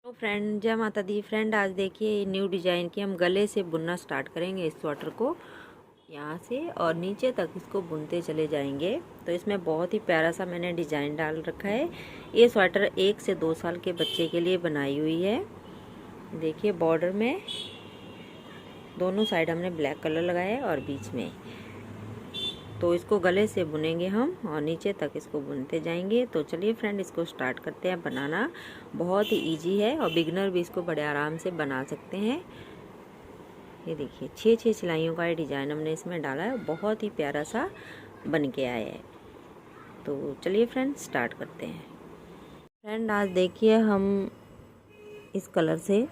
तो फ्रेंड, जय माता दी। फ्रेंड, आज देखिए न्यू डिज़ाइन की हम गले से बुनना स्टार्ट करेंगे इस स्वेटर को। यहाँ से और नीचे तक इसको बुनते चले जाएंगे। तो इसमें बहुत ही प्यारा सा मैंने डिज़ाइन डाल रखा है। ये स्वेटर 1 से 2 साल के बच्चे के लिए बनाई हुई है। देखिए बॉर्डर में दोनों साइड हमने ब्लैक कलर लगाया है और बीच में। तो इसको गले से बुनेंगे हम और नीचे तक इसको बुनते जाएंगे। तो चलिए फ्रेंड, इसको स्टार्ट करते हैं। बनाना बहुत ही इजी है और बिगनर भी इसको बड़े आराम से बना सकते हैं। ये देखिए 6 सिलाइयों का ये डिज़ाइन हमने इसमें डाला है। बहुत ही प्यारा सा बन के आया है। तो चलिए फ्रेंड, स्टार्ट करते हैं। फ्रेंड, आज देखिए हम इस कलर से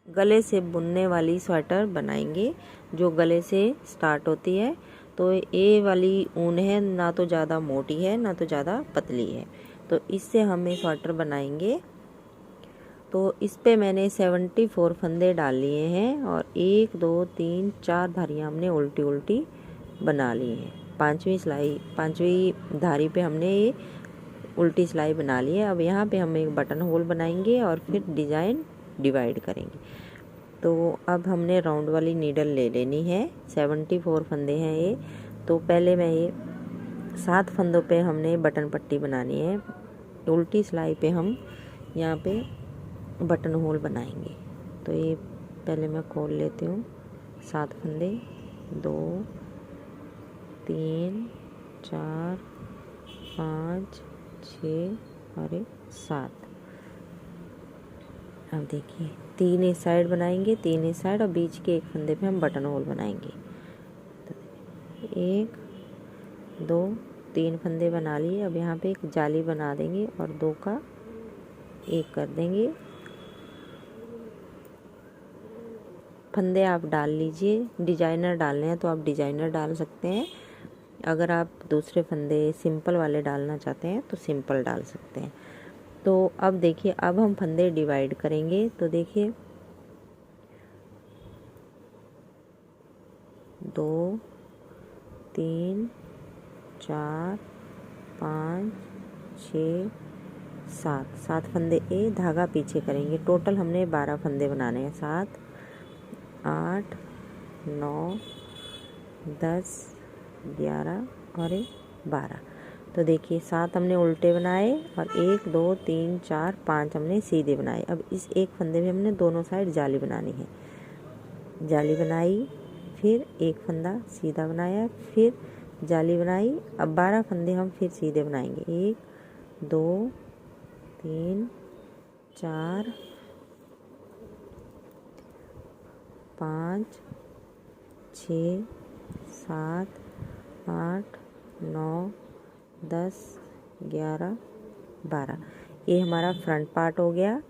गले से बुनने वाली स्वेटर बनाएंगे जो गले से स्टार्ट होती है। तो ये वाली ऊन है, ना तो ज़्यादा मोटी है ना तो ज़्यादा पतली है। तो इससे हम ये स्वेटर बनाएंगे। तो इस पे मैंने 74 फंदे डाल लिए हैं और 1 2 3 4 धारियाँ हमने उल्टी उल्टी बना ली हैं। पांचवी धारी पे हमने ये उल्टी सिलाई बना ली है। अब यहाँ पे हम एक बटन होल बनाएंगे और फिर डिज़ाइन डिवाइड करेंगे। तो अब हमने राउंड वाली नीडल ले लेनी है। 74 फंदे हैं ये। तो पहले मैं ये 7 फंदों पे हमने बटन पट्टी बनानी है। उल्टी सिलाई पे हम यहाँ पे बटन होल बनाएंगे। तो ये पहले मैं खोल लेती हूँ। 7 फंदे, 2 3 4 5 6 और 7। अब देखिए 3 इस साइड बनाएंगे, 3 इस साइड और बीच के एक फंदे पे हम बटन होल बनाएंगे। तो 1 2 3 फंदे बना लिए। अब यहाँ पे एक जाली बना देंगे और 2 का 1 कर देंगे। फंदे आप डाल लीजिए। डिजाइनर डालने हैं तो आप डिजाइनर डाल सकते हैं। अगर आप दूसरे फंदे सिंपल वाले डालना चाहते हैं तो सिंपल डाल सकते हैं। तो अब देखिए, अब हम फंदे डिवाइड करेंगे। तो देखिए 2 3 4 5 6 7 फंदे धागा पीछे करेंगे। टोटल हमने 12 फंदे बनाने हैं। 7 8 9 10 11 और 12। तो देखिए 7 हमने उल्टे बनाए और 1 2 3 4 5 हमने सीधे बनाए। अब इस एक फंदे में हमने दोनों साइड जाली बनानी है। जाली बनाई, फिर एक फंदा सीधा बनाया, फिर जाली बनाई। अब 12 फंदे हम फिर सीधे बनाएंगे। 1 2 3 4 5 6 7 8 9 10 11 12। ये हमारा फ्रंट पार्ट हो गया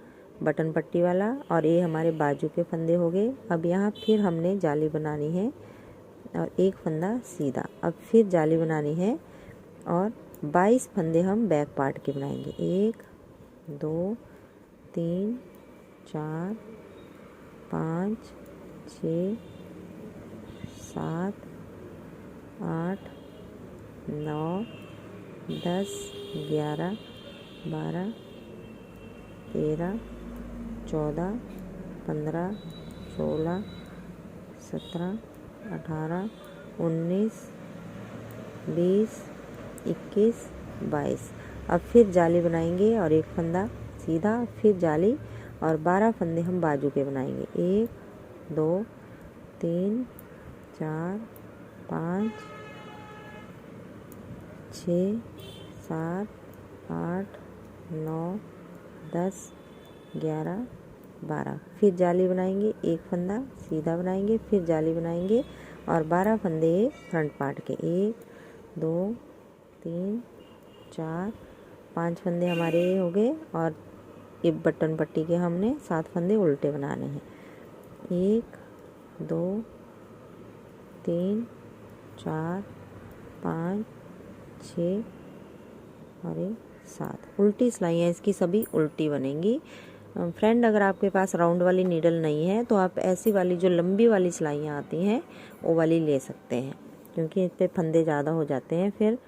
बटन पट्टी वाला और ये हमारे बाजू के फंदे हो गए। अब यहाँ फिर हमने जाली बनानी है और एक फंदा सीधा। अब फिर जाली बनानी है और 22 फंदे हम बैक पार्ट के बनाएंगे। 1 2 3 4 5 6 7 8 9 10 11 12 13 14 15 16 17 18 19 20 21 22। अब फिर जाली बनाएंगे और एक फंदा सीधा, फिर जाली और 12 फंदे हम बाजू के बनाएंगे। 1 2 3 4 5 6 7 8 9 10 11 12। फिर जाली बनाएंगे, एक फंदा सीधा बनाएंगे, फिर जाली बनाएंगे और 12 फंदे फ्रंट पार्ट के। 1 2 3 4 5 फंदे हमारे हो गए और ये बटन पट्टी के हमने 7 फंदे उल्टे बनाने हैं। 1 2 3 4 5 6 और 7। उल्टी सिलाइयाँ इसकी सभी उल्टी बनेंगी। फ्रेंड, अगर आपके पास राउंड वाली नीडल नहीं है तो आप ऐसी वाली जो लंबी वाली सिलाइयाँ आती हैं वो वाली ले सकते हैं, क्योंकि इस पे फंदे ज़्यादा हो जाते हैं, फिर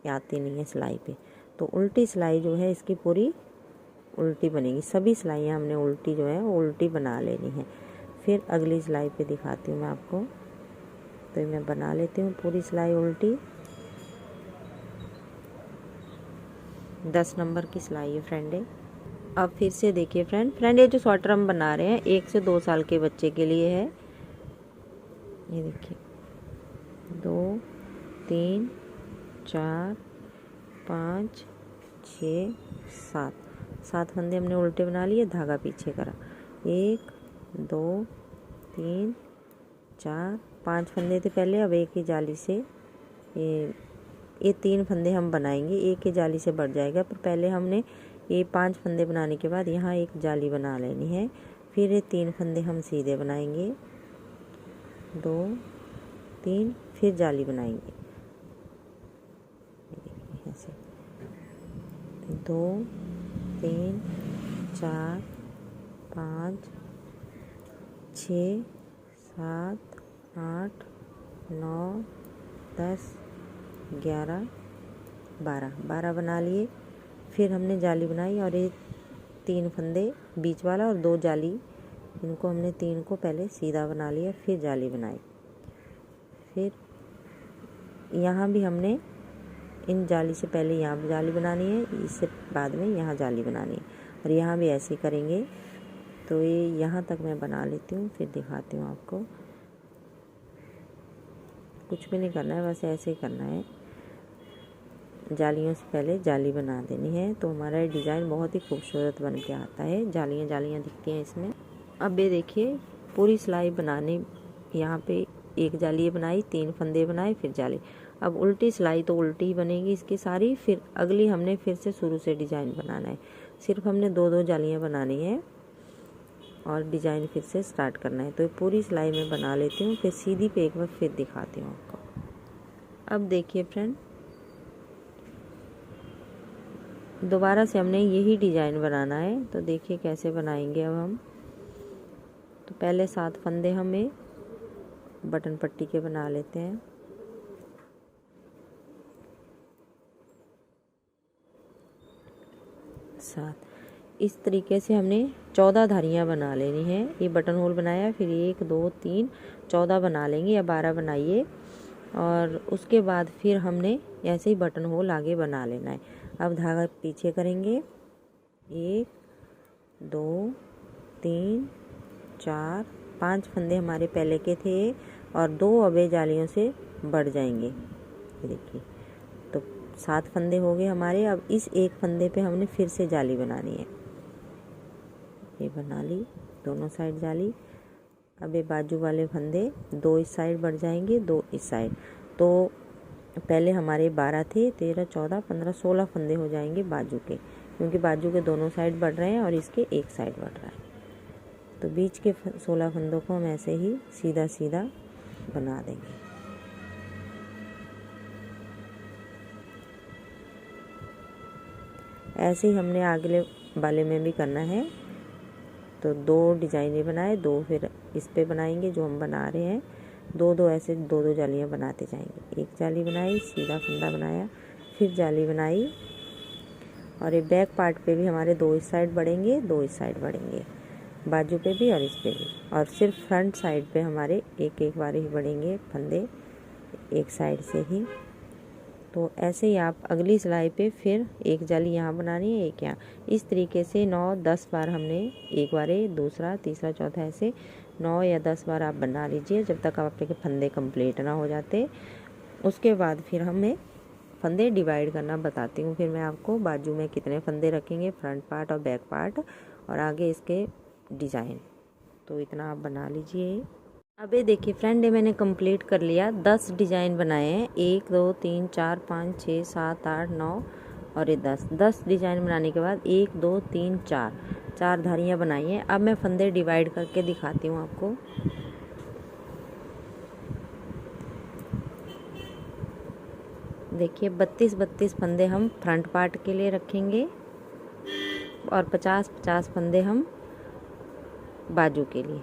आती नहीं है सिलाई पे। तो उल्टी सिलाई जो है इसकी पूरी उल्टी बनेगी। सभी सिलाइयाँ हमने उल्टी जो है वो उल्टी बना लेनी है। फिर अगली सिलाई पे दिखाती हूँ मैं आपको। तो मैं बना लेती हूँ पूरी सिलाई उल्टी। 10 नंबर की सिलाई है फ्रेंड है। अब फिर से देखिए फ्रेंड ये जो स्वेटर हम बना रहे हैं 1 से 2 साल के बच्चे के लिए है। ये देखिए 2 3 4 5 6 7 फंदे हमने उल्टे बना लिए, धागा पीछे करा। 1 2 3 4 5 फंदे थे पहले। अब एक ही जाली से ये 3 फंदे हम बनाएंगे, एक ही जाली से बढ़ जाएगा। पर पहले हमने ये 5 फंदे बनाने के बाद यहाँ एक जाली बना लेनी है। फिर ये 3 फंदे हम सीधे बनाएंगे, 2 3, फिर जाली बनाएंगे। ऐसे 2 3 4 5 6 7 8 9 10 11 12 बना लिए। फिर हमने जाली बनाई और ये 3 फंदे बीच वाला और 2 जाली, इनको हमने 3 को पहले सीधा बना लिया, फिर जाली बनाई। फिर यहाँ भी हमने इन जाली से पहले यहाँ भी जाली बनानी है, इससे बाद में यहाँ जाली बनानी है, और यहाँ भी ऐसे ही करेंगे। तो ये यहाँ तक मैं बना लेती हूँ, फिर दिखाती हूँ आपको। कुछ भी नहीं करना है, बस ऐसे ही करना है। जालियों से पहले जाली बना देनी है, तो हमारा ये डिज़ाइन बहुत ही खूबसूरत बन के आता है। जालियाँ जालियाँ दिखती हैं इसमें। अब ये देखिए पूरी सिलाई बनाने, यहाँ पे एक जाली बनाई, 3 फंदे बनाए, फिर जाली। अब उल्टी सिलाई तो उल्टी ही बनेगी इसकी सारी। फिर अगली हमने फिर से शुरू से डिज़ाइन बनाना है। सिर्फ हमने 2 जालियाँ बनानी है और डिज़ाइन फिर से स्टार्ट करना है। तो ये पूरी सिलाई में बना लेती हूँ, फिर सीधी पे एक बार फिर दिखाती हूँ आपको। अब देखिए फ्रेंड, दोबारा से हमने यही डिज़ाइन बनाना है। तो देखिए कैसे बनाएंगे अब हम। तो पहले 7 फंदे हमें बटन पट्टी के बना लेते हैं। 7 इस तरीके से हमने 14 धारियाँ बना लेनी है। ये बटन होल बनाया, फिर 1 2 3 14 बना लेंगे, या 12 बनाइए। और उसके बाद फिर हमने ऐसे ही बटन होल आगे बना लेना है। अब धागा पीछे करेंगे, 1 2 3 4 5 फंदे हमारे पहले के थे, और 2 अबे जालियों से बढ़ जाएंगे। ये देखिए, तो 7 फंदे हो गए हमारे। अब इस एक फंदे पे हमने फिर से जाली बनानी है। ये बना ली दोनों साइड जाली। अब ये बाजू वाले फंदे 2 इस साइड बढ़ जाएंगे, 2 इस साइड। तो पहले हमारे 12 थे, 13 14 15 16 फंदे हो जाएंगे बाजू के, क्योंकि बाजू के दोनों साइड बढ़ रहे हैं और इसके एक साइड बढ़ रहा है। तो बीच के 16 फंदों को हम ऐसे ही सीधा सीधा बना देंगे। ऐसे ही हमने अगले वाले में भी करना है। तो 2 डिजाइने बनाए, 2 फिर इस पे बनाएंगे जो हम बना रहे हैं। 2 ऐसे 2 जालियां बनाते जाएंगे। एक जाली बनाई, सीधा फंदा बनाया, फिर जाली बनाई। और ये बैक पार्ट पे भी हमारे 2 इस साइड बढ़ेंगे, 2 इस साइड बढ़ेंगे, बाजू पे भी और इस पे भी। और सिर्फ फ्रंट साइड पे हमारे एक एक बार ही बढ़ेंगे फंदे, एक साइड से ही। तो ऐसे ही आप अगली सिलाई पे फिर एक जाली यहाँ बनानी है, एक यहाँ। इस तरीके से 9-10 बार हमने एक बार, दूसरा तीसरा चौथा, ऐसे 9 या 10 बार आप बना लीजिए, जब तक आपके फंदे कंप्लीट ना हो जाते। उसके बाद फिर हमें फंदे डिवाइड करना बताती हूँ। फिर मैं आपको बाजू में कितने फंदे रखेंगे, फ्रंट पार्ट और बैक पार्ट, और आगे इसके डिज़ाइन। तो इतना आप बना लीजिए। अब ये देखिए फ्रेंड, ये मैंने कंप्लीट कर लिया। 10 डिज़ाइन बनाए हैं, 1 2 3 4 5 6 7 8 9 और ये 10 डिज़ाइन बनाने के बाद 1 2 3 4 धारियाँ बनाई हैं। अब मैं फंदे डिवाइड करके दिखाती हूँ आपको। देखिए 32 फंदे हम फ्रंट पार्ट के लिए रखेंगे और 50 फंदे हम बाजू के लिए।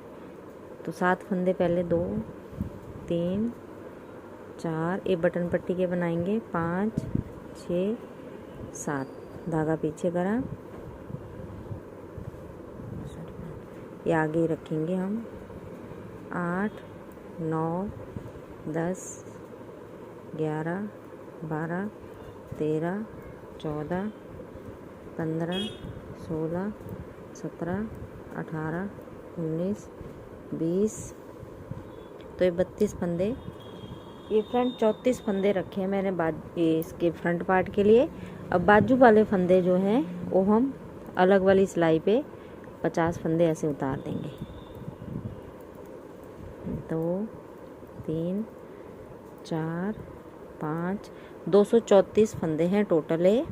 तो 7 फंदे पहले 2 3 4 एक बटन पट्टी के बनाएंगे, 5 6 7 धागा पीछे करा, ये आगे रखेंगे हम। 8 9 10 11 12 13 14 15 16 17 18 19 20। तो ये 32 फंदे, ये फ्रंट 34 फंदे रखे हैं मैंने ये इसके फ्रंट पार्ट के लिए। अब बाजू वाले फंदे जो हैं वो हम अलग वाली सिलाई पे 50 फंदे ऐसे उतार देंगे। 2 3 4 5 234 फंदे हैं टोटल है।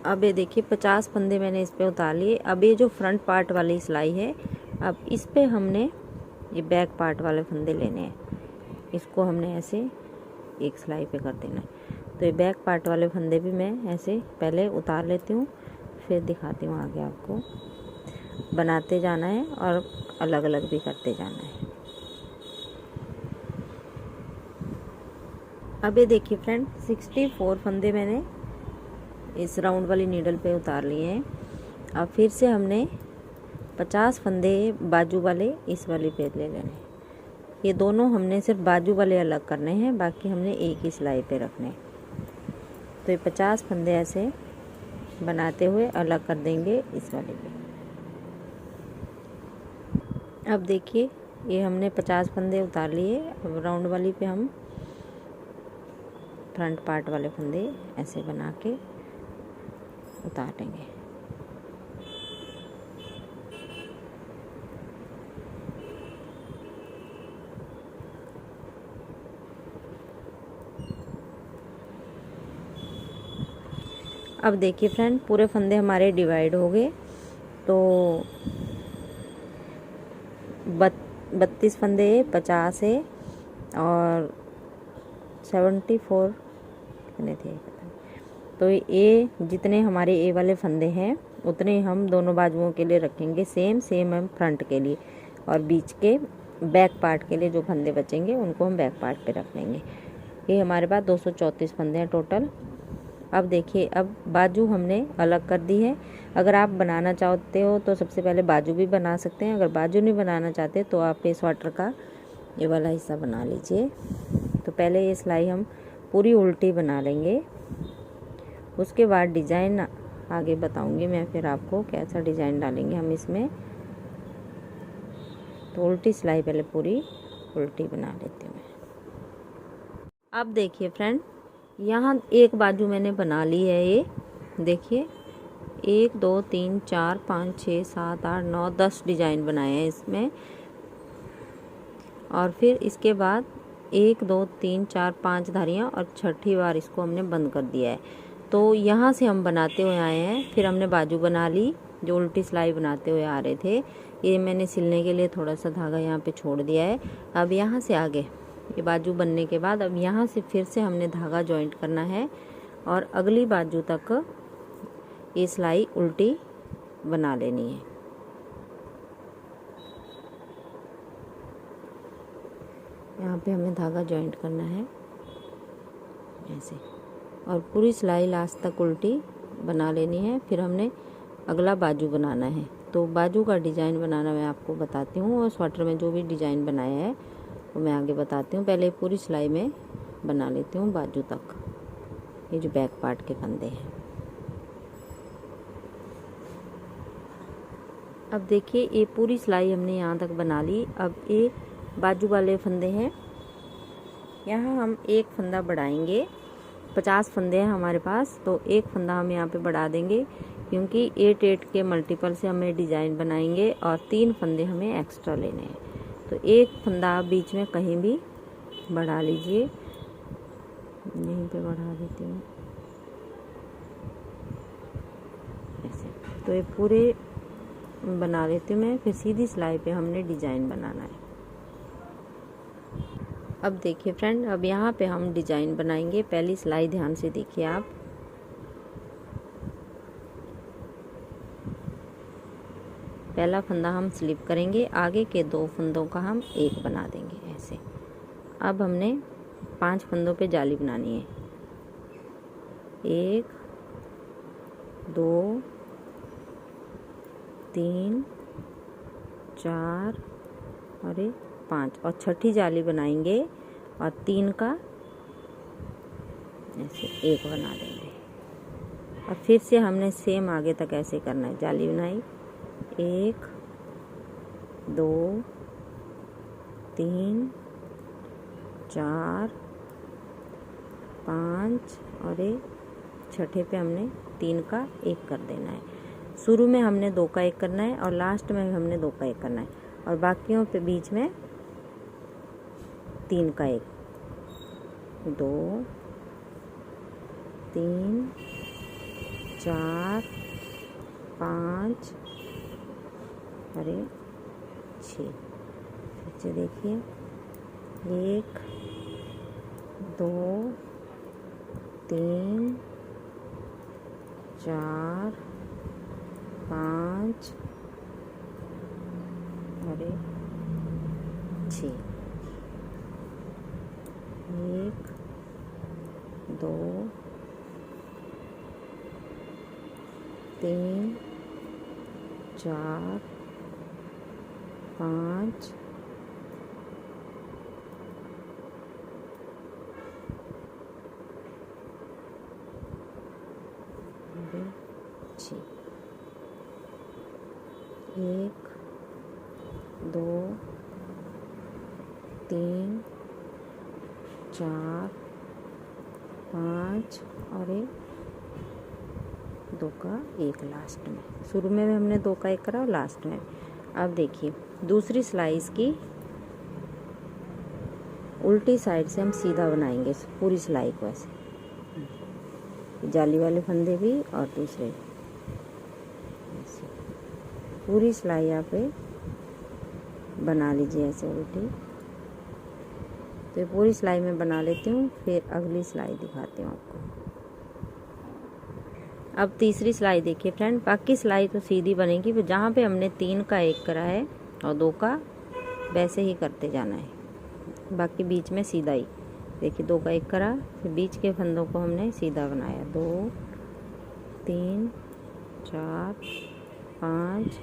अब ये देखिए 50 फंदे मैंने इस पे उतार लिए। अब ये जो फ्रंट पार्ट वाली सिलाई है, अब इस पे हमने ये बैक पार्ट वाले फंदे लेने हैं। इसको हमने ऐसे एक सिलाई पे कर देना है। तो ये बैक पार्ट वाले फंदे भी मैं ऐसे पहले उतार लेती हूँ, फिर दिखाती हूँ आगे आपको। बनाते जाना है और अलग अलग भी करते जाना है। अब ये देखिए फ्रेंड 64 फंदे मैंने इस राउंड वाली नीडल पे उतार लिए हैं। अब फिर से हमने 50 फंदे बाजू वाले इस वाली पे ले लेने हैं। ये दोनों हमने सिर्फ बाजू वाले अलग करने हैं, बाकी हमने एक ही सिलाई पे रखने हैं। तो ये 50 फंदे ऐसे बनाते हुए अलग कर देंगे इस वाले पे। अब देखिए ये हमने 50 फंदे उतार लिए। अब राउंड वाली पे हम फ्रंट पार्ट वाले फंदे ऐसे बना के उतार लेंगे। अब देखिए फ्रेंड पूरे फंदे हमारे डिवाइड हो गए। तो 32 फंदे 50 है और 74 कितने थे पता नहीं। तो ये जितने हमारे ए वाले फंदे हैं उतने हम दोनों बाजुओं के लिए रखेंगे। सेम हम फ्रंट के लिए, और बीच के बैक पार्ट के लिए जो फंदे बचेंगे उनको हम बैक पार्ट पे रख लेंगे। ये हमारे पास 234 फंदे हैं टोटल। अब देखिए अब बाजू हमने अलग कर दी है। अगर आप बनाना चाहते हो तो सबसे पहले बाजू भी बना सकते हैं। अगर बाजू नहीं बनाना चाहते तो आप ये स्वेटर का ये वाला हिस्सा बना लीजिए। तो पहले ये सिलाई हम पूरी उल्टी बना लेंगे, उसके बाद डिज़ाइन आगे बताऊंगी मैं फिर आपको कैसा डिज़ाइन डालेंगे हम इसमें। तो उल्टी सिलाई पहले पूरी उल्टी बना लेती हूँ मैं। अब देखिए फ्रेंड यहाँ एक बाजू मैंने बना ली है। ये देखिए 1 2 3 4 5 6 7 8 9 10 डिज़ाइन बनाए हैं इसमें। और फिर इसके बाद 1 2 3 4 5 धारियाँ और छठी बार इसको हमने बंद कर दिया है। तो यहाँ से हम बनाते हुए आए हैं, फिर हमने बाजू बना ली जो उल्टी सिलाई बनाते हुए आ रहे थे। ये मैंने सिलने के लिए थोड़ा सा धागा यहाँ पे छोड़ दिया है। अब यहाँ से आगे ये बाजू बनने के बाद अब यहाँ से फिर से हमने धागा जॉइंट करना है और अगली बाजू तक ये सिलाई उल्टी बना लेनी है। यहाँ पे हमें धागा जॉइंट करना है ऐसे, और पूरी सिलाई लास्ट तक उल्टी बना लेनी है। फिर हमने अगला बाजू बनाना है। तो बाजू का डिज़ाइन बनाना मैं आपको बताती हूँ, और स्वेटर में जो भी डिज़ाइन बनाया है वो मैं आगे बताती हूँ। पहले पूरी सिलाई में बना लेती हूँ बाजू तक, ये जो बैक पार्ट के फंदे हैं। अब देखिए ये पूरी सिलाई हमने यहाँ तक बना ली। अब ये बाजू वाले फंदे हैं, यहाँ हम एक फंदा बढ़ाएंगे। 50 फंदे हैं हमारे पास, तो एक फंदा हम यहाँ पे बढ़ा देंगे, क्योंकि 8 के मल्टीपल से हमें डिज़ाइन बनाएंगे और 3 फंदे हमें एक्स्ट्रा लेने हैं। तो एक फंदा आप बीच में कहीं भी बढ़ा लीजिए, यहीं पे बढ़ा देती हूँ ऐसे। तो ये पूरे बना लेती हूँ मैं, फिर सीधी सिलाई पे हमने डिज़ाइन बनाना है। अब देखिए फ्रेंड, अब यहाँ पे हम डिज़ाइन बनाएंगे। पहली सिलाई ध्यान से देखिए आप, पहला फंदा हम स्लिप करेंगे, आगे के 2 फंदों का हम एक बना देंगे ऐसे। अब हमने 5 फंदों पे जाली बनानी है। 1 2 3 4 और ये 5 और छठी जाली बनाएंगे और 3 का ऐसे 1 बना देंगे। और फिर से हमने सेम आगे तक ऐसे करना है। जाली बनाई 1 2 3 4 5 और ये छठे पे हमने 3 का 1 कर देना है। शुरू में हमने 2 का 1 करना है और लास्ट में हमने 2 का 1 करना है और बाकियों पे बीच में 3 का 1 2 3 4 5 अरे 6। फिर से देखिए 1 2 3 4 5 अरे 6 1 2 3 4 5 अरे 6 1 2 3 4 5 और 2 का 1 लास्ट में। शुरू में भी हमने 2 का 1 करा और लास्ट में। अब देखिए दूसरी स्लाइस की उल्टी साइड से हम सीधा बनाएंगे पूरी सिलाई को ऐसे, जाली वाले फंदे भी और दूसरे ऐसे पूरी सिलाई यहाँ पे बना लीजिए ऐसे उल्टी। तो ये पूरी सिलाई में बना लेती हूँ, फिर अगली सिलाई दिखाती हूँ आपको। अब तीसरी सिलाई देखिए फ्रेंड, बाकी सिलाई तो सीधी बनेगी, पर जहाँ पे हमने 3 का 1 करा है और 2 का वैसे ही करते जाना है। बाकी बीच में सीधा ही देखिए 2 का 1 करा, फिर बीच के फंदों को हमने सीधा बनाया 2 3 4 5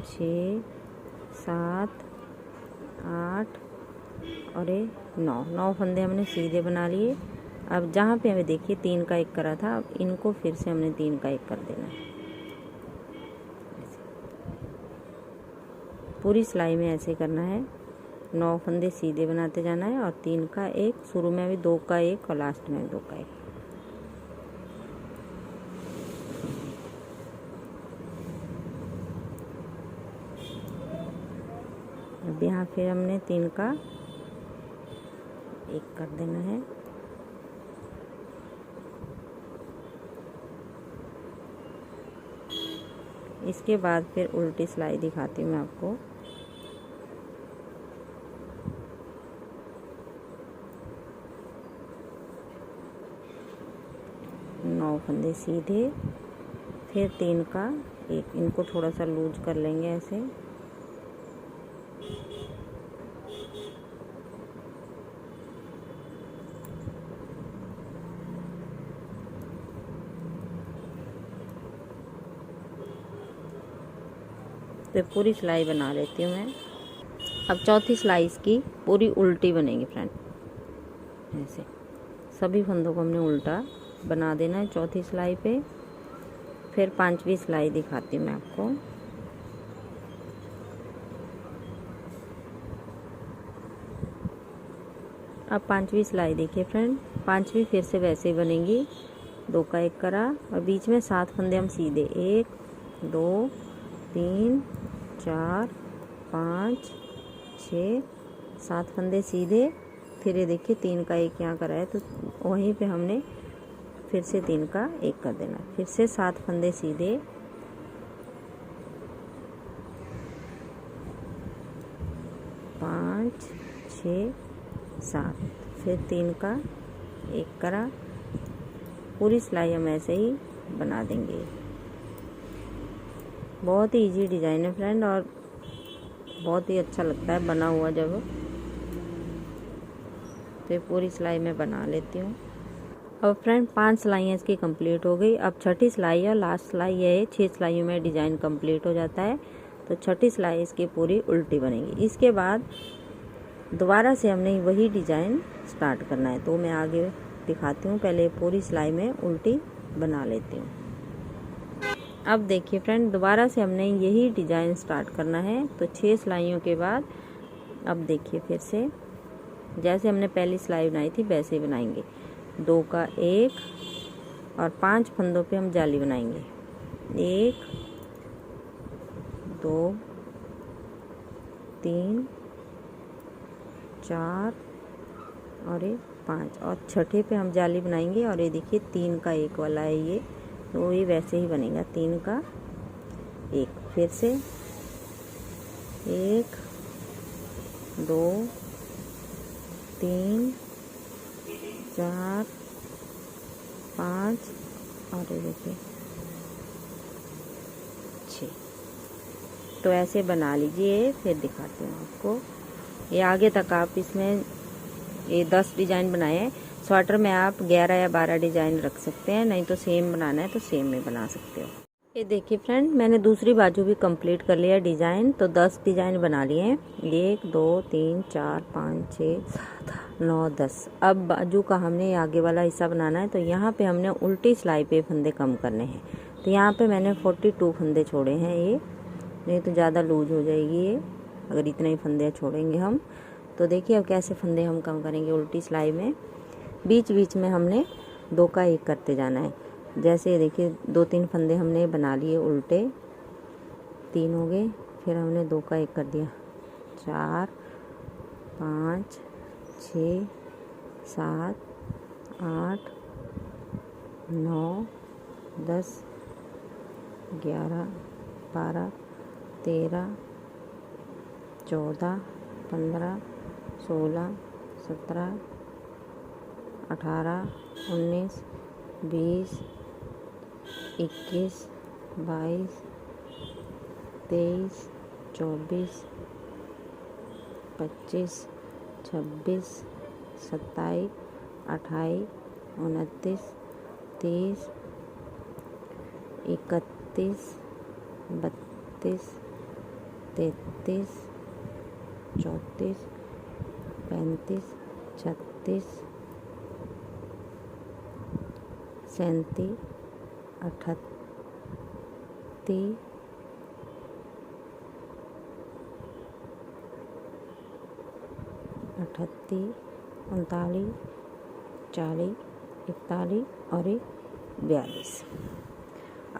6 7 8 और 9 फंदे हमने सीधे बना लिए। अब जहाँ पे हमें देखिए 3 का 1 करा था, अब इनको फिर से हमने 3 का 1 कर देना है। पूरी सिलाई में ऐसे करना है, 9 फंदे सीधे बनाते जाना है और 3 का 1, शुरू में भी 2 का 1 और लास्ट में 2 का 1। अब यहाँ फिर हमने 3 का 1 कर देना है। इसके बाद फिर उल्टी सिलाई दिखाती हूँ मैं आपको। नौ फंदे सीधे, फिर 3 का 1, इनको थोड़ा सा लूज कर लेंगे ऐसे। तो पूरी सिलाई बना लेती हूँ मैं। अब चौथी सिलाई इसकी पूरी उल्टी बनेगी फ्रेंड, ऐसे सभी फंदों को हमने उल्टा बना देना है चौथी सिलाई पे। फिर 5वीं सिलाई दिखाती हूँ मैं आपको। अब 5वीं सिलाई देखिए फ्रेंड, 5वीं फिर से वैसे ही बनेगी, 2 का 1 करा और बीच में 7 फंदे हम सीधे 1 2 3 4 5 6 7 फंदे सीधे। फिर ये देखिए 3 का 1 यहाँ करा है, तो वहीं पे हमने फिर से 3 का 1 कर देना। फिर से 7 फंदे सीधे, पाँच 6 7, फिर 3 का 1 करा। पूरी सिलाई हम ऐसे ही बना देंगे। बहुत ही इजी डिज़ाइन है फ्रेंड और बहुत ही अच्छा लगता है बना हुआ जब। तो पूरी सिलाई में बना लेती हूँ। अब फ्रेंड 5 सिलाइयाँ इसकी कंप्लीट हो गई। अब छठी सिलाई और लास्ट सिलाई है, 6 सिलाइयों में डिज़ाइन कंप्लीट हो जाता है। तो छठी सिलाई इसकी पूरी उल्टी बनेगी। इसके बाद दोबारा से हमने वही डिजाइन स्टार्ट करना है, तो मैं आगे दिखाती हूँ। पहले पूरी सिलाई में उल्टी बना लेती हूँ। अब देखिए फ्रेंड, दोबारा से हमने यही डिजाइन स्टार्ट करना है। तो 6 सिलाइयों के बाद अब देखिए फिर से जैसे हमने पहली सिलाई बनाई थी वैसे ही बनाएंगे। 2 का 1 और 5 फंदों पे हम जाली बनाएंगे। 1 2 3 4 और ये 5 और छठे पे हम जाली बनाएंगे। और ये देखिए 3 का 1 वाला है ये, तो ये वैसे ही बनेगा 3 का 1। फिर से 1 2 3 4 5 और ये देखिए 6। तो ऐसे बना लीजिए, फिर दिखाती हूँ आपको। ये आगे तक आप इसमें ये 10 डिजाइन बनाए हैं। स्वेटर में आप 11 या 12 डिजाइन रख सकते हैं, नहीं तो सेम बनाना है तो सेम में बना सकते हो। ये देखिए फ्रेंड, मैंने दूसरी बाजू भी कंप्लीट कर लिया डिजाइन। तो 10 डिजाइन बना लिए हैं। 1 2 3 4 5 6 7 8 9 10। अब बाजू का हमने आगे वाला हिस्सा बनाना है। तो यहाँ पे हमने उल्टी सिलाई पे फंदे कम करने हैं। तो यहाँ पे मैंने 42 फंदे छोड़े हैं। ये नहीं तो ज़्यादा लूज हो जाएगी ये अगर इतने ही फंदे छोड़ेंगे हम। तो देखिए अब कैसे फंदे हम कम करेंगे उल्टी सिलाई में। बीच बीच में हमने 2 का 1 करते जाना है। जैसे देखिए 2-3 फंदे हमने बना लिए उल्टे, 3 हो गए। फिर हमने 2 का 1 कर दिया। 4 5 6 7 8 9 10 11 12 13 14 15 16 17 18 19 20 21 22 23 24 25 26 27 28 29 30 31 32 33 34 35 36 37 38 38 39 40 41 और 42।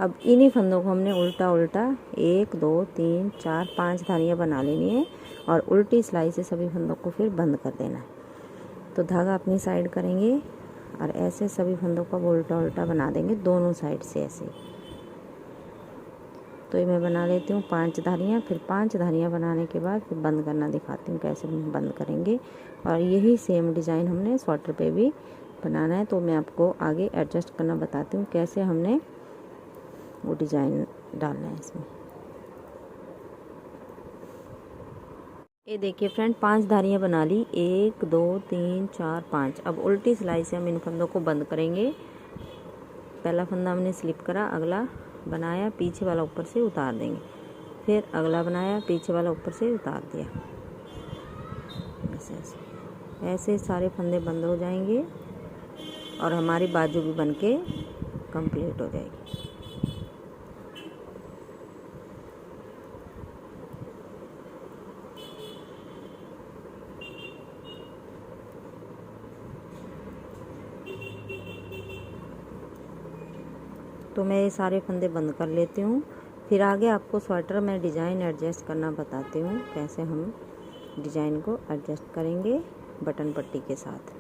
अब इन्हीं फंदों को हमने उल्टा उल्टा 1 2 3 4 5 धारियाँ बना लेनी है और उल्टी सिलाई से सभी फंदों को फिर बंद कर देना है। तो धागा अपनी साइड करेंगे और ऐसे सभी फंदों को उल्टा उल्टा बना देंगे दोनों साइड से ऐसे। तो ये मैं बना लेती हूँ 5 धारियाँ। फिर 5 धारियाँ बनाने के बाद फिर बंद करना दिखाती हूँ कैसे बंद करेंगे। और यही सेम डिज़ाइन हमने स्वेटर पे भी बनाना है। तो मैं आपको आगे एडजस्ट करना बताती हूँ कैसे हमने वो डिज़ाइन डालना है इसमें। ये देखिए फ्रेंड 5 धारियाँ बना ली, 1 2 3 4 5। अब उल्टी सिलाई से हम इन फंदों को बंद करेंगे। पहला फंदा हमने स्लिप करा, अगला बनाया, पीछे वाला ऊपर से उतार देंगे। फिर अगला बनाया, पीछे वाला ऊपर से उतार दिया। ऐसे ऐसे ऐसे सारे फंदे बंद हो जाएंगे और हमारी बाजू भी बन के कंप्लीट हो जाएगी। तो मैं ये सारे फंदे बंद कर लेती हूँ। फिर आगे आपको स्वेटर में डिज़ाइन एडजस्ट करना बताती हूँ कैसे हम डिज़ाइन को एडजस्ट करेंगे बटन पट्टी के साथ।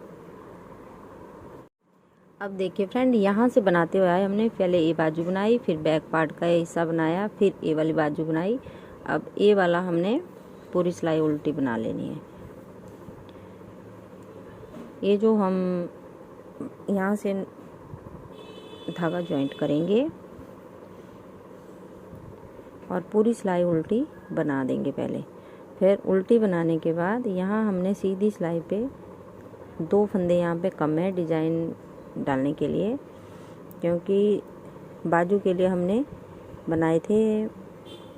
अब देखिए फ्रेंड, यहाँ से बनाते हुए आए हमने पहले ये बाजू बनाई, फिर बैक पार्ट का हिस्सा बनाया, फिर ये वाली बाजू बनाई। अब ये वाला हमने पूरी सिलाई उल्टी बना लेनी है। ये जो हम यहाँ से धागा जॉइंट करेंगे और पूरी सिलाई उल्टी बना देंगे पहले। फिर उल्टी बनाने के बाद यहाँ हमने सीधी सिलाई पे 2 फंदे यहाँ पे कम है डिज़ाइन डालने के लिए, क्योंकि बाजू के लिए हमने बनाए थे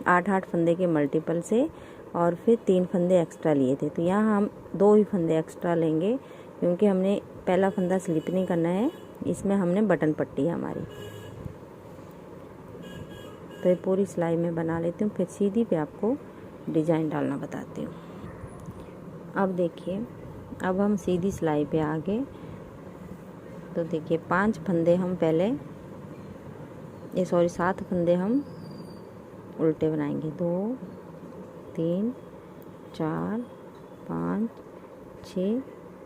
8-8 फंदे के मल्टीपल से, और फिर 3 फंदे एक्स्ट्रा लिए थे। तो यहाँ हम 2 ही फंदे एक्स्ट्रा लेंगे, क्योंकि हमने पहला फंदा स्लिप नहीं करना है, इसमें हमने बटन पट्टी है हमारी। तो ये पूरी सिलाई में बना लेती हूँ, फिर सीधी पे आपको डिजाइन डालना बताती हूँ। अब देखिए, अब हम सीधी सिलाई पे आ गए। तो देखिए 5 फंदे हम पहले 7 फंदे हम उल्टे बनाएंगे। 2 3 4 5 6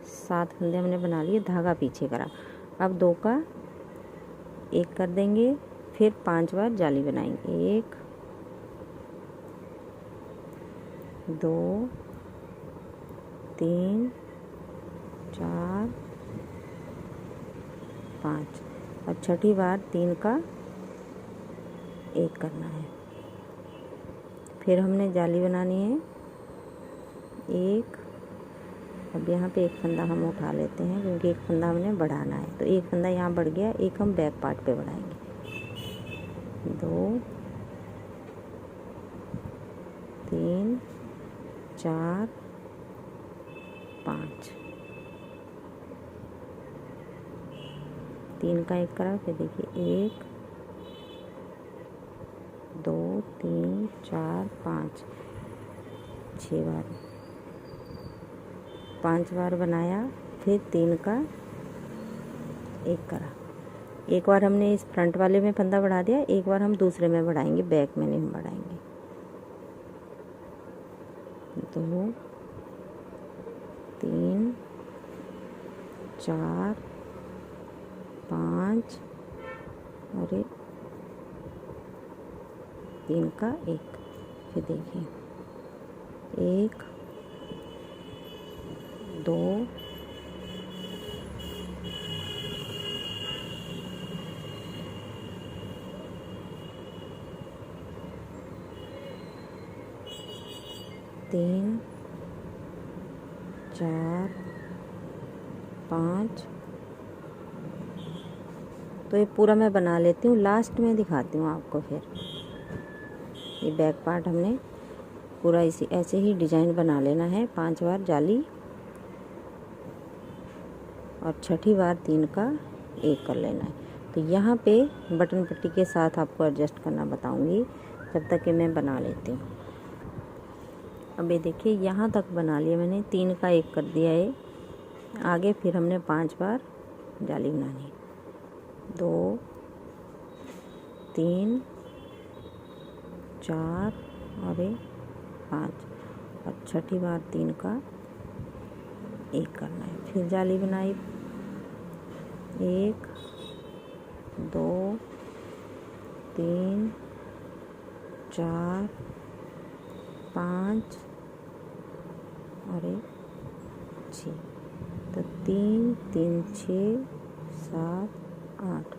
7 फंदे हमने बना लिए, धागा पीछे करा। अब 2 का 1 कर देंगे, फिर 5 बार जाली बनाएंगे। 1 2 3 4 5, और छठी बार 3 का 1 करना है। फिर हमने जाली बनानी है 1। अब यहाँ पे 1 फंदा हम उठा लेते हैं, क्योंकि 1 फंदा हमने बढ़ाना है। तो 1 फंदा यहाँ बढ़ गया, 1 हम बैक पार्ट पे बढ़ाएंगे। 2 3 4 5, 3 का 1 करा। फिर देखिए 1 2 3 4 5 6 बार, 5 बार बनाया, फिर 3 का 1 करा। एक बार हमने इस फ्रंट वाले में फंदा बढ़ा दिया, एक बार हम दूसरे में बढ़ाएंगे, बैक में नहीं बढ़ाएंगे। 2 3 4 5, और 3 का 1। फिर देखिए 1 2 3 4 5। तो ये पूरा मैं बना लेती हूँ, लास्ट में दिखाती हूँ आपको। फिर ये बैक पार्ट हमने पूरा इसी ऐसे ही डिजाइन बना लेना है। 5 बार जाली, और छठी बार 3 का 1 कर लेना है। तो यहाँ पे बटन पट्टी के साथ आपको एडजस्ट करना बताऊँगी, जब तक कि मैं बना लेती हूँ। अब ये देखिए यहाँ तक बना लिया मैंने, 3 का 1 कर दिया है आगे। फिर हमने 5 बार जाली बनानी है। 2 3 4 और 5, और छठी बार 3 का 1 करना है। फिर जाली बनाई 1 2 3 4 5 और 6। तो 3 3 6 7 8,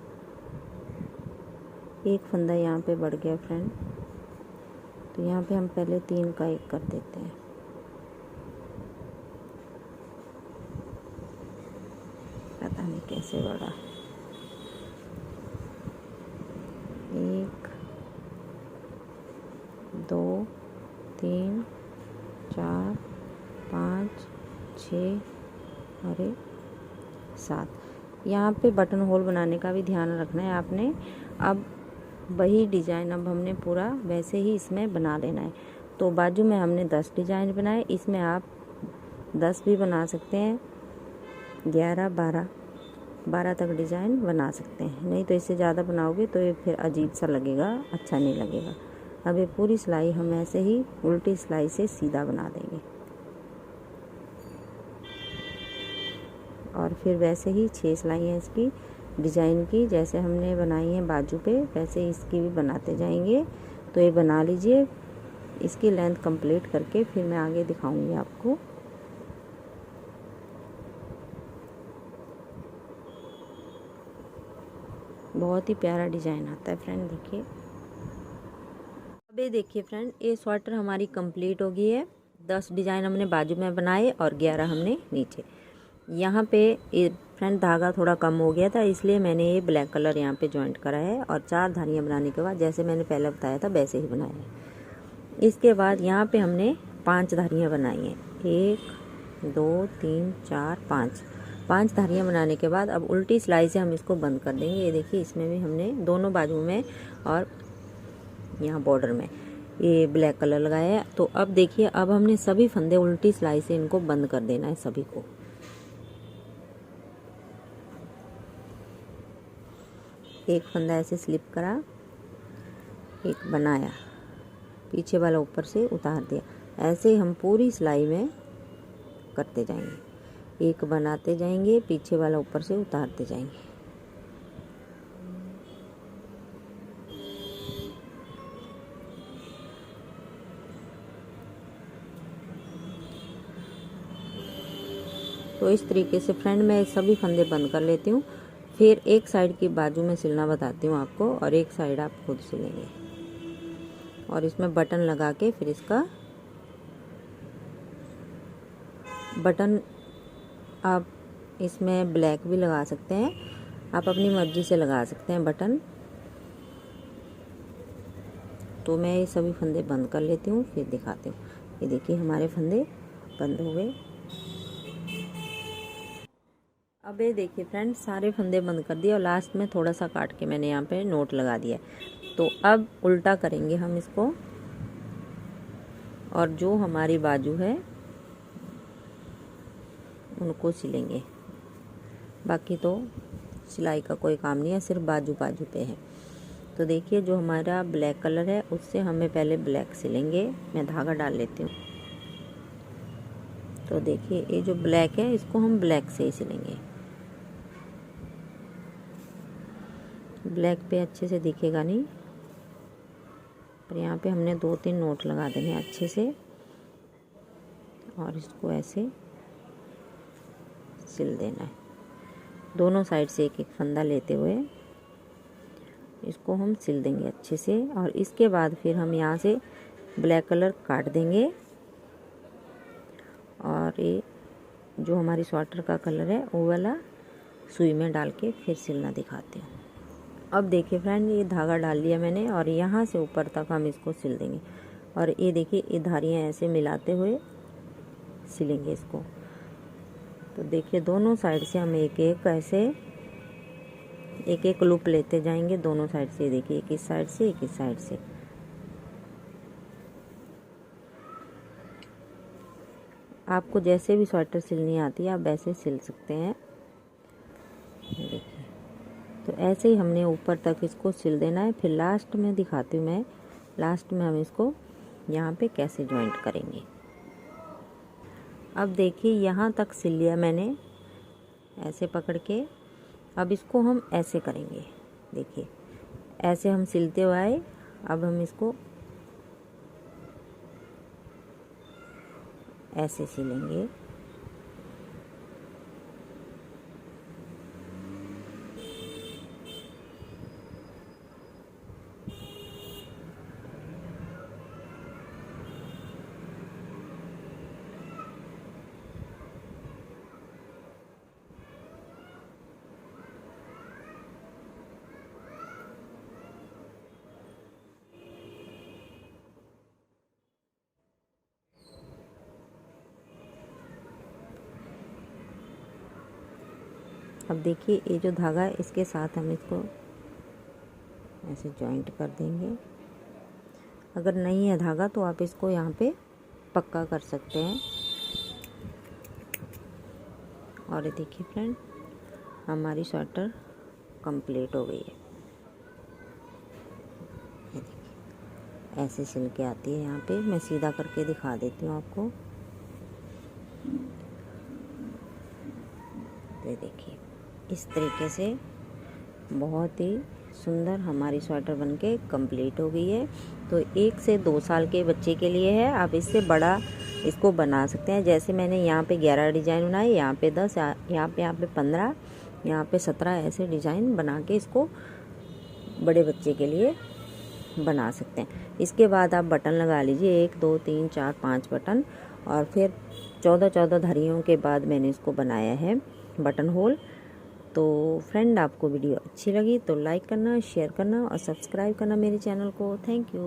1 फंदा यहाँ पे बढ़ गया फ्रेंड। तो यहाँ पे हम पहले 3 का 1 कर देते हैं। पता नहीं कैसे बढ़ा। 1 2 3 4 5 6 और 7। यहाँ पे बटन होल बनाने का भी ध्यान रखना है आपने। अब वही डिज़ाइन अब हमने पूरा वैसे ही इसमें बना लेना है। तो बाजू में हमने 10 डिज़ाइन बनाए, इसमें आप 10 भी बना सकते हैं, 11 12 तक डिज़ाइन बना सकते हैं। नहीं तो इससे ज़्यादा बनाओगे तो ये फिर अजीब सा लगेगा, अच्छा नहीं लगेगा। अब ये पूरी सिलाई हम ऐसे ही उल्टी सिलाई से सीधा बना देंगे, और फिर वैसे ही 6 सिलाइयाँ इसकी डिज़ाइन की जैसे हमने बनाई हैं बाजू पे, वैसे इसकी भी बनाते जाएंगे। तो ये बना लीजिए, इसकी लेंथ कंप्लीट करके फिर मैं आगे दिखाऊंगी आपको। बहुत ही प्यारा डिज़ाइन आता है फ्रेंड। देखिए अब ये देखिए फ्रेंड, ये स्वेटर हमारी कंप्लीट हो गई है। 10 डिज़ाइन हमने बाजू में बनाए और 11 हमने नीचे। यहाँ पे ये फ्रेंड धागा थोड़ा कम हो गया था, इसलिए मैंने ये ब्लैक कलर यहाँ पे जॉइंट करा है, और 4 धारियाँ बनाने के बाद जैसे मैंने पहले बताया था वैसे ही बनाया है। इसके बाद यहाँ पे हमने 5 धारियाँ बनाई हैं, 1 2 3 4 5 धारियाँ बनाने के बाद अब उल्टी सिलाई से हम इसको बंद कर देंगे। ये देखिए इसमें भी हमने दोनों बाजू में और यहाँ बॉर्डर में ये ब्लैक कलर लगाया है। तो अब देखिए अब हमने सभी फंदे उल्टी सिलाई से इनको बंद कर देना है सभी को। एक फंदा ऐसे स्लिप करा, एक बनाया, पीछे वाला ऊपर से उतार दिया, ऐसे हम पूरी सिलाई में करते जाएंगे। एक बनाते जाएंगे, पीछे वाला ऊपर से उतारते जाएंगे। तो इस तरीके से फ्रेंड मैं सभी फंदे बंद कर लेती हूँ। फिर एक साइड की बाजू में सिलना बताती हूँ आपको और एक साइड आप खुद सिलेंगे। और इसमें बटन लगा के फिर इसका बटन आप इसमें ब्लैक भी लगा सकते हैं, आप अपनी मर्जी से लगा सकते हैं बटन। तो मैं ये सभी फंदे बंद कर लेती हूँ फिर दिखाती हूँ। ये देखिए हमारे फंदे बंद हो गए। अब ये देखिए फ्रेंड्स सारे फंदे बंद कर दिए और लास्ट में थोड़ा सा काट के मैंने यहाँ पे नोट लगा दिया। तो अब उल्टा करेंगे हम इसको और जो हमारी बाजू है उनको सिलेंगे। बाकी तो सिलाई का कोई काम नहीं है, सिर्फ बाजू बाजू पे है। तो देखिए जो हमारा ब्लैक कलर है उससे हमें पहले ब्लैक सिलेंगे। मैं धागा डाल लेती हूँ। तो देखिए ये जो ब्लैक है इसको हम ब्लैक से ही सिलेंगे। ब्लैक पे अच्छे से दिखेगा नहीं, पर यहाँ पे हमने 2-3 नोट लगा देने अच्छे से और इसको ऐसे सिल देना है। दोनों साइड से एक एक फंदा लेते हुए इसको हम सिल देंगे अच्छे से। और इसके बाद फिर हम यहाँ से ब्लैक कलर काट देंगे और ये जो हमारी स्वेटर का कलर है वो वाला सुई में डाल के फिर सिलना दिखाते हैं। अब देखिए फ्रेंड ये धागा डाल लिया मैंने और यहाँ से ऊपर तक हम इसको सिल देंगे। और ये देखिए ये धारियाँ ऐसे मिलाते हुए सिलेंगे इसको। तो देखिए दोनों साइड से हम एक एक ऐसे एक एक लूप लेते जाएंगे दोनों साइड से। देखिए एक इस साइड से एक इस साइड से। आपको जैसे भी स्वेटर सिलनी आती है आप वैसे सिल सकते हैं। देखिए तो ऐसे ही हमने ऊपर तक इसको सिल देना है। फिर लास्ट में दिखाती हूँ मैं, लास्ट में हम इसको यहाँ पे कैसे जॉइंट करेंगे। अब देखिए यहाँ तक सिल लिया मैंने ऐसे पकड़ के। अब इसको हम ऐसे करेंगे। देखिए ऐसे हम सिलते हुए आए, अब हम इसको ऐसे सिलेंगे। अब देखिए ये जो धागा है इसके साथ हम इसको ऐसे जॉइंट कर देंगे। अगर नहीं है धागा तो आप इसको यहाँ पे पक्का कर सकते हैं। और ये देखिए फ्रेंड हमारी स्वेटर कंप्लीट हो गई है। ये देखिए ऐसे सिल के आती है। यहाँ पे मैं सीधा करके दिखा देती हूँ आपको। ये देखिए इस तरीके से बहुत ही सुंदर हमारी स्वेटर बनके कंप्लीट हो गई है। तो 1 से 2 साल के बच्चे के लिए है, आप इससे बड़ा इसको बना सकते हैं। जैसे मैंने यहाँ पे 11 डिज़ाइन बनाए, यहाँ पे 10, यहाँ पे 15, यहाँ पे 17 ऐसे डिज़ाइन बना के इसको बड़े बच्चे के लिए बना सकते हैं। इसके बाद आप बटन लगा लीजिए 1 2 3 4 5 बटन। और फिर 14 धारियों के बाद मैंने इसको बनाया है बटन होल। तो फ्रेंड आपको वीडियो अच्छी लगी तो लाइक करना, शेयर करना और सब्सक्राइब करना मेरे चैनल को। Thank you.